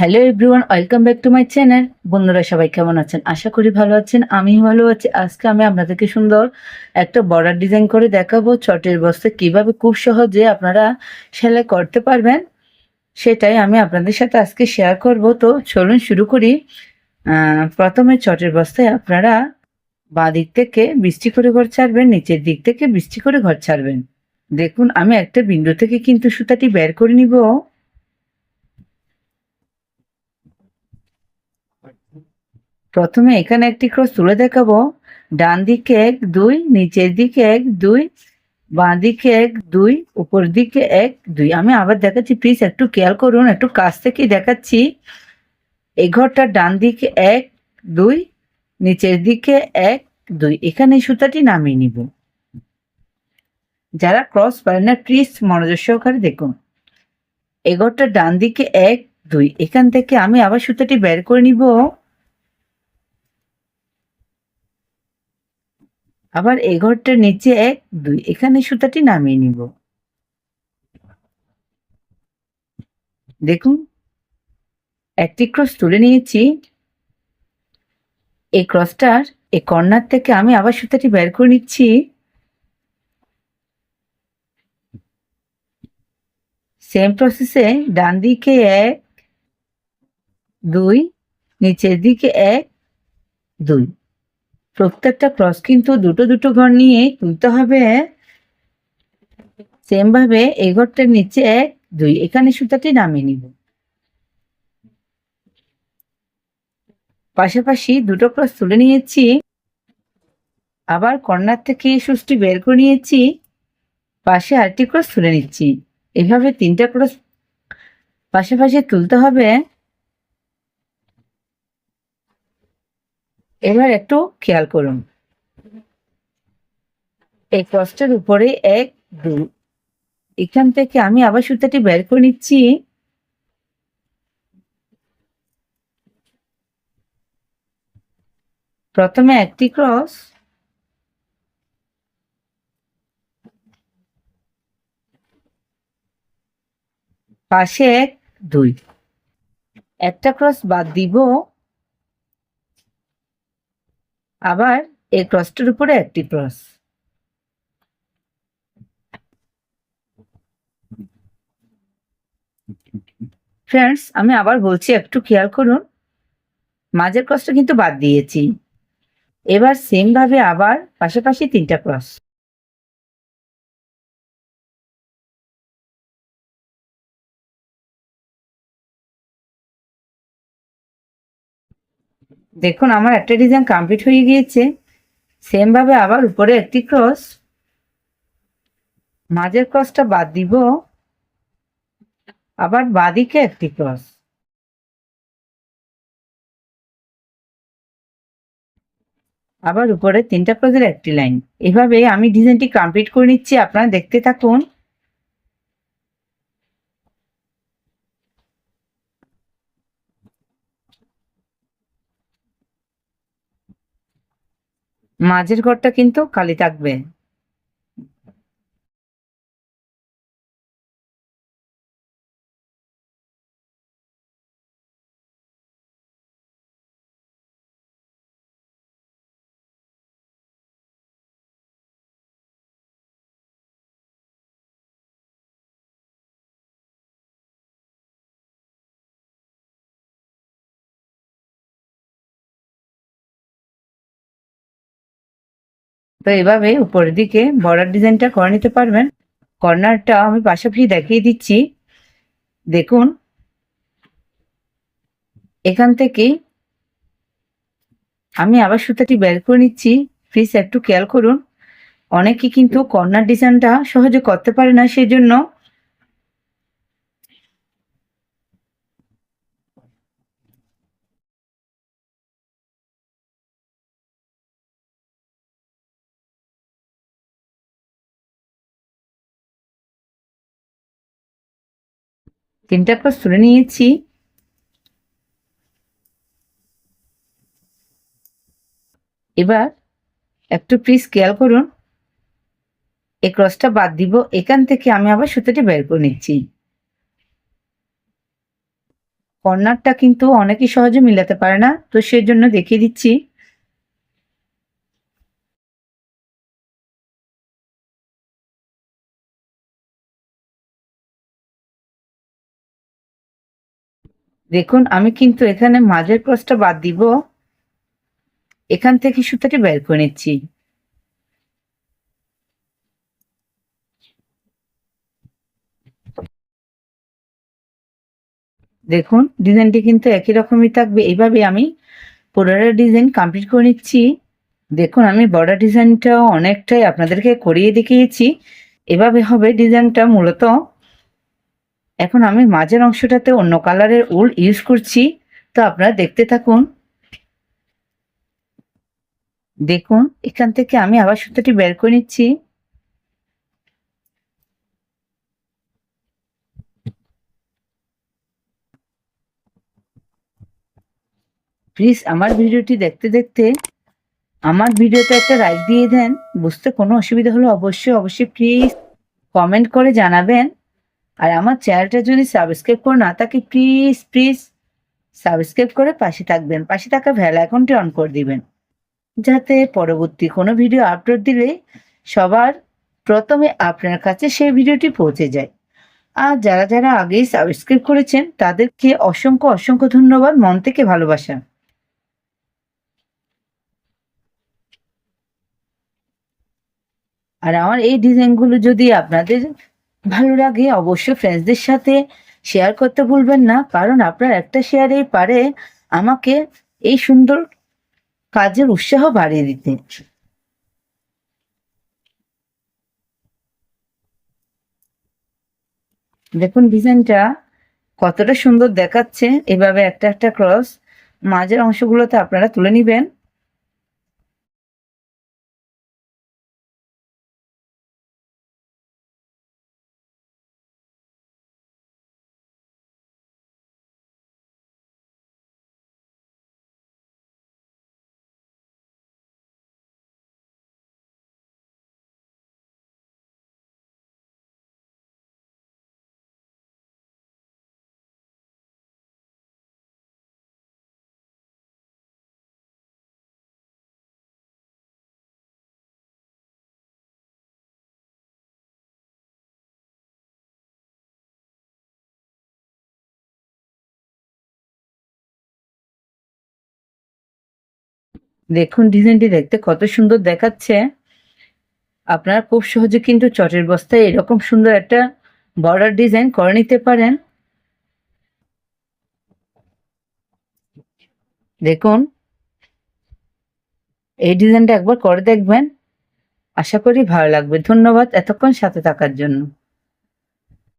Hello everyone, welcome back to my channel. বন্ধুরা সবাই কেমন আছেন? আশা করি ভালো আছেন। আমি ভালো আছি। আজকে আমি আপনাদেরকে সুন্দর একটা বর্ডার ডিজাইন করে দেখাবো। চটের বস্তায় কিভাবে খুব সহজে আপনারা সেলাই করতে পারবেন, সেটাই আমি আপনাদের সাথে আজকে শেয়ার করব। তো চলুন শুরু করি। প্রথমে চটের বস্তায় আপনারা বাঁ দিক থেকে বৃষ্টি করে ঘর ছাড়বেন, নিচের দিক থেকে বৃষ্টি করে ঘর ছাড়বেন। দেখুন, আমি একটা বিন্দু থেকে কিন্তু সুতাটি বের করে নিব। প্রথমে এখানে একটি ক্রস তুলে দেখাবো। ডান দিকে 1 2, নিচের দিকে 1 2, বাঁ দিকে 1 2, উপর দিকে 1 2। আমি আবার দেখাচ্ছি, প্লিজ একটু খেয়াল করুন, একটু কাছ থেকেই দেখাচ্ছি। এই ঘরটার ডান দিকে 1 2, নিচের দিকে 1 2। এখানে সুতাটি নামিয়ে নিব। যারা ক্রস পারেন না, প্লিজ মনোযোগ সহকারে দেখুন। এই ঘরটার ডান দিকে 1 2, এখান থেকে আমি আবার সুতাটি বের করে নিব। আবার এই ঘরটার নিচে 1 2, এখানে সুতাটি নামিয়ে নিব। দেখুন, একটি ক্রস তুলে নিয়েছি। এই ক্রসটার এই কর্নার থেকে আমি আবার সুতাটি বের করে নিচ্ছি। সেম প্রসেসে ডান দিকে 1 2, নিচের দিকে 1 2। প্রত্যেকটা ক্রস কিন্তু দুটো দুটো ঘর নিয়ে তুলতে হবে। সেম ভাবে এই ঘরটার নিচে 1 2, এখানে সুতাটি নামিয়ে নিব। পাশাপাশি দুটো ক্রস তুলে নিয়েছি। আবার কর্নার থেকে সুচটি বের করে নিয়েছি। পাশে আরেকটি ক্রস তুলে নিচ্ছি। এভাবে তিনটা ক্রস পাশাপাশি তুলতে হবে। এবার একটু খেয়াল করুন, এই ক্রসটার উপরে 1 2, এখান থেকে আমি আবার সুতাটি বের করে নিচ্ছি। প্রথমে একটি ক্রস, পাশে 1 2, একটা ক্রস বাদ দিব। আবার এই ক্রসটার উপরে একটি ক্রস। ফ্রেন্ডস, আমি আবার বলছি, একটু খেয়াল করুন, মাঝের ক্রসটা কিন্তু বাদ দিয়েছি। এবার সেম ভাবে আবার পাশাপাশি তিনটা ক্রস। দেখুন, আমার একটা ডিজাইন কমপ্লিট হয়ে গিয়েছে। সেম ভাবে আবার উপরে একটি ক্রস, মাঝের ক্রসটা বাদ দিব। আবার বাঁদিকে একটি ক্রস। আবার উপরে তিনটা ক্রসের একটি লাইন। এভাবে আমি ডিজাইনটি কমপ্লিট করে নিচ্ছি, আপনারা দেখতে থাকুন। মাঝের ঘরটা কিন্তু খালি থাকবে। তো এভাবে উপরের দিকে বর্ডার ডিজাইনটা করে নিতে পারবেন। কর্নারটা আমি পাশাপাশি দেখিয়ে দিচ্ছি। দেখুন, এখান থেকে আমি আবার সুতাটি বের করে নিচ্ছি। প্লিজ একটু খেয়াল করুন, অনেকে কিন্তু কর্নার ডিজাইনটা সহজে করতে পারে না, সেই জন্য তিনটা ক্রস তুলে নিয়েছি। এবার একটু প্লিজ খেয়াল করুন, এই ক্রসটা বাদ দিব। এখান থেকে আমি আবার সুতাটি বের করে নিচ্ছি। কর্নারটা কিন্তু অনেকেই সহজে মিলাতে পারে না, তো সেজন্য দেখিয়ে দিচ্ছি। দেখুন আমি কিন্তু এখানে মাঝের ক্রসটা বাদ দিব, এখান থেকে সুতাটি বের করে নিচ্ছি। দেখুন ডিজাইনটি কিন্তু একই রকমই থাকবে। এইভাবে আমি পুরোটা ডিজাইন কমপ্লিট করে নিচ্ছি। দেখুন আমি বর্ডার ডিজাইনটা অনেকটাই আপনাদেরকে করিয়ে দেখিয়েছি। এভাবে হবে ডিজাইনটা মূলত। এখন আমি মাঝের অংশটাতে অন্য কালারের উল ইউজ করছি, তো আপনারা দেখতে থাকুন। দেখুন এখান থেকে আমি আবার সুতাটি বের করে নিচ্ছি। প্লিজ আমার ভিডিওটি দেখতে দেখতে আমার ভিডিওতে একটা লাইক দিয়ে দেন। বুঝতে কোনো অসুবিধা হলে অবশ্যই প্লিজ কমেন্ট করে জানাবেন। আর আমার চ্যানেলটা যদি সাবস্ক্রাইব করে না থাকে প্লিজ সাবস্ক্রাইব করে পাশে থাকবেন, পাশে থাকা বেল আইকনটি অন করে দিবেন, যাতে পরবর্তী কোনো ভিডিও আপলোড দিলে সবার প্রথমে আপনার কাছে সেই ভিডিওটি পৌঁছে যায়। আর যারা আগেই সাবস্ক্রাইব করেছেন তাদেরকে অসংখ্য ধন্যবাদ, মন থেকে ভালোবাসা। আর আমার এই ডিজাইনগুলো যদি আপনাদের ভালো লাগে অবশ্যই ফ্রেন্ডসদের সাথে শেয়ার করতে ভুলবেন না, কারণ আপনার একটা শেয়ারেই পারে আমাকে এই সুন্দর কাজের উৎসাহ বাড়িয়ে দিতে। দেখুন ডিজাইনটা কতটা সুন্দর দেখাচ্ছে। এভাবে একটা ক্রস মাঝের অংশগুলোতে আপনারা তুলে নিবেন। দেখুন ডিজাইনটি দেখতে কত সুন্দর দেখাচ্ছে। আপনারা খুব সহজে কিন্তু চটের বস্তায় এরকম সুন্দর একটা বর্ডার ডিজাইন করে নিতে পারেন। দেখুন এই ডিজাইনটা একবার করে দেখবেন, আশা করি ভালো লাগবে। ধন্যবাদ এতক্ষণ সাথে থাকার জন্য।